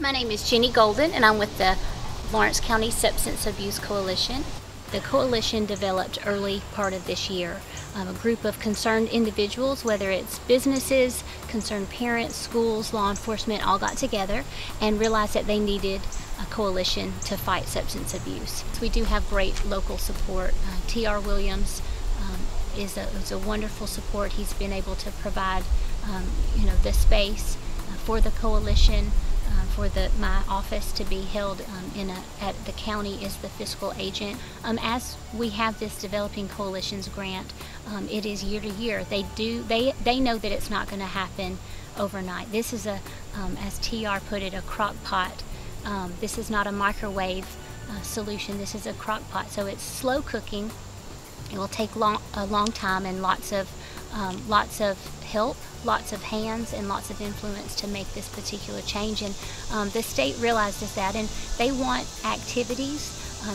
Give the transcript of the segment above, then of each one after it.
My name is Jenny Golden, and I'm with the Lawrence County Substance Abuse Coalition. The coalition developed early part of this year. A group of concerned individuals, whether it's businesses, concerned parents, schools, law enforcement, all got together and realized that they needed a coalition to fight substance abuse. We do have great local support. T.R. Williams is a wonderful support. He's been able to provide the space for the coalition, for my office to be held at the county as the fiscal agent. As we have this Developing Coalitions grant, it is year to year. They know that it's not going to happen overnight. This is as TR put it, a crock pot. This is not a microwave solution. This is a crock pot, so it's slow cooking. It will take a long time and lots of help, lots of hands, and lots of influence to make this particular change. And the state realizes that, and they want activities.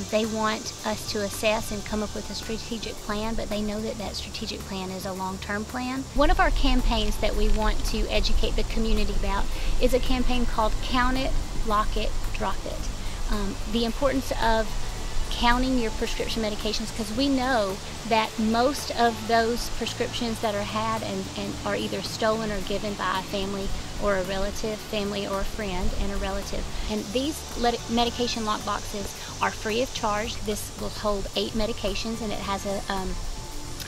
They want us to assess and come up with a strategic plan, but they know that that strategic plan is a long-term plan. One of our campaigns that we want to educate the community about is a campaign called Count It, Lock It, Drop It. The importance of counting your prescription medications, because we know that most of those prescriptions that are had and are either stolen or given by a family or a relative, family or a friend and a relative. And these medication lock boxes are free of charge. This will hold 8 medications, and it has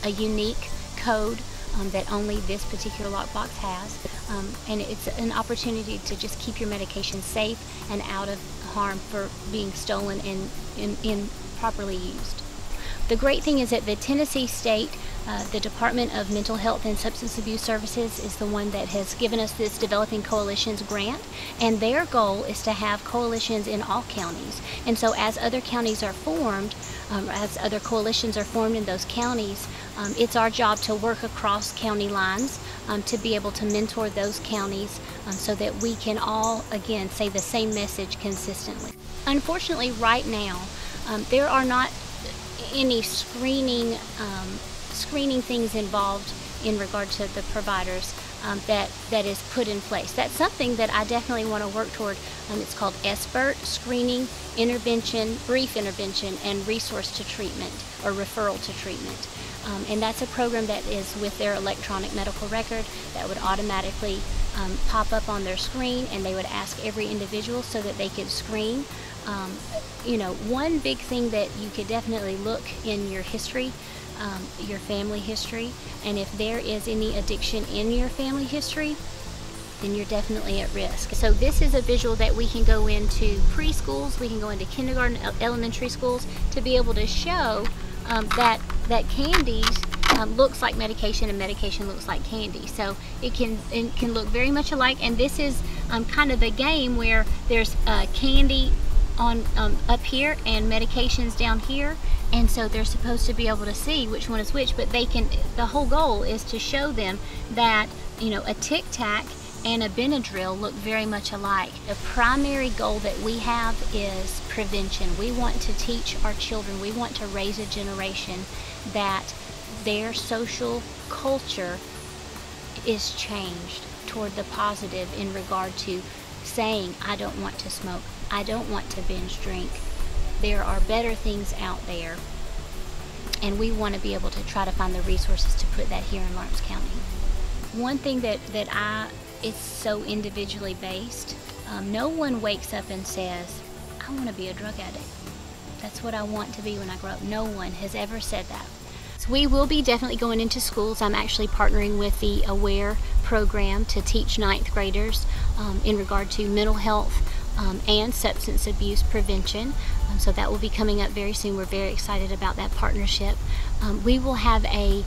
a unique code that only this particular lockbox has. And it's an opportunity to just keep your medication safe and out of harm for being stolen and improperly used. The great thing is that the Tennessee State, the Department of Mental Health and Substance Abuse Services is the one that has given us this Developing Coalitions grant, and their goal is to have coalitions in all counties. And so as other counties are formed, as other coalitions are formed in those counties, it's our job to work across county lines to be able to mentor those counties so that we can all, again, say the same message consistently. Unfortunately, right now, there are not any screening things involved in regard to the providers that is put in place. That's something that I definitely want to work toward. It's called SBIRT, Screening, Intervention, Brief Intervention, and Resource to Treatment, or Referral to Treatment. And that's a program that is with their electronic medical record that would automatically pop up on their screen, and they would ask every individual so that they could screen. One big thing that you could definitely look in your history, your family history, and if there is any addiction in your family history, then you're definitely at risk. So this is a visual that we can go into preschools, we can go into kindergarten, elementary schools, to be able to show that candies looks like medication and medication looks like candy. So it can look very much alike, and this is kind of the game where there's candy on up here and medications down here, and so they're supposed to be able to see which one is which, but the whole goal is to show them that a Tic Tac and a Benadryl look very much alike. The primary goal that we have is prevention. We want to teach our children, we want to raise a generation that their social culture is changed toward the positive in regard to saying, I don't want to smoke, I don't want to binge drink. There are better things out there, and we want to be able to try to find the resources to put that here in Lawrence County. One thing it's so individually based. No one wakes up and says, I want to be a drug addict. That's what I want to be when I grow up. No one has ever said that. So we will be definitely going into schools. I'm actually partnering with the AWARE program to teach 9th graders in regard to mental health and substance abuse prevention. So that will be coming up very soon. We're very excited about that partnership. We will have a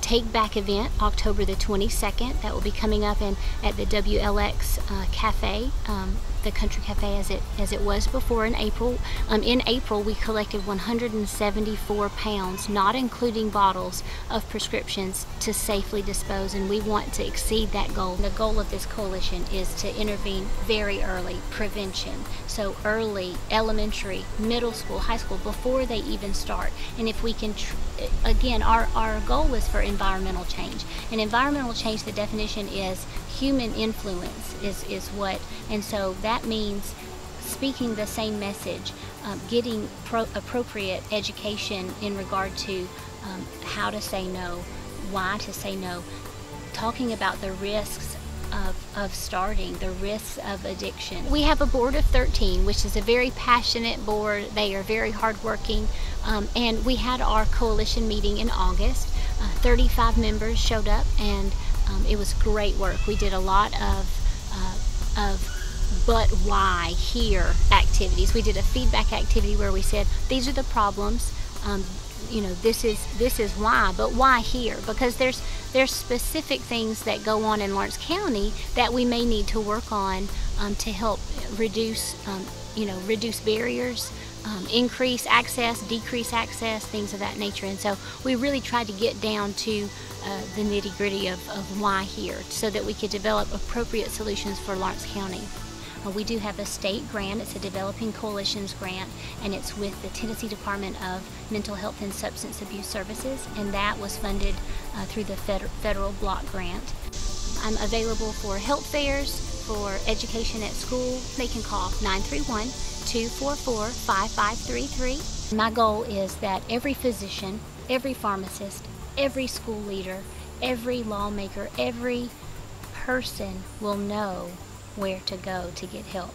Take Back event October the 22nd that will be coming up at the WLX Cafe, the Country Cafe as it was before in April. In April, we collected 174 pounds, not including bottles, of prescriptions to safely dispose, and we want to exceed that goal. The goal of this coalition is to intervene very early, prevention. So early, elementary, middle school, high school, before they even start. And if we can, again, our goal is for environmental change. And environmental change, the definition is human influence is what, and so that means speaking the same message, getting appropriate education in regard to how to say no, why to say no, talking about the risks of starting, the risks of addiction. We have a board of 13, which is a very passionate board. They are very hardworking, and we had our coalition meeting in August. 35 members showed up, and it was great work. We did a lot of but why here activities. We did a feedback activity where we said, these are the problems, you know, this is why, but why here? Because there's specific things that go on in Lawrence County that we may need to work on to help reduce, you know, reduce barriers, increase access, decrease access, things of that nature. And so we really tried to get down to the nitty-gritty of why here, so that we could develop appropriate solutions for Lawrence County. We do have a state grant. It's a Developing Coalitions grant, and it's with the Tennessee Department of Mental Health and Substance Abuse Services, and that was funded through the federal block grant. I'm available for help fairs, for education at school. They can call 931-244-5533. My goal is that every physician, every pharmacist, every school leader, every lawmaker, every person will know where to go to get help.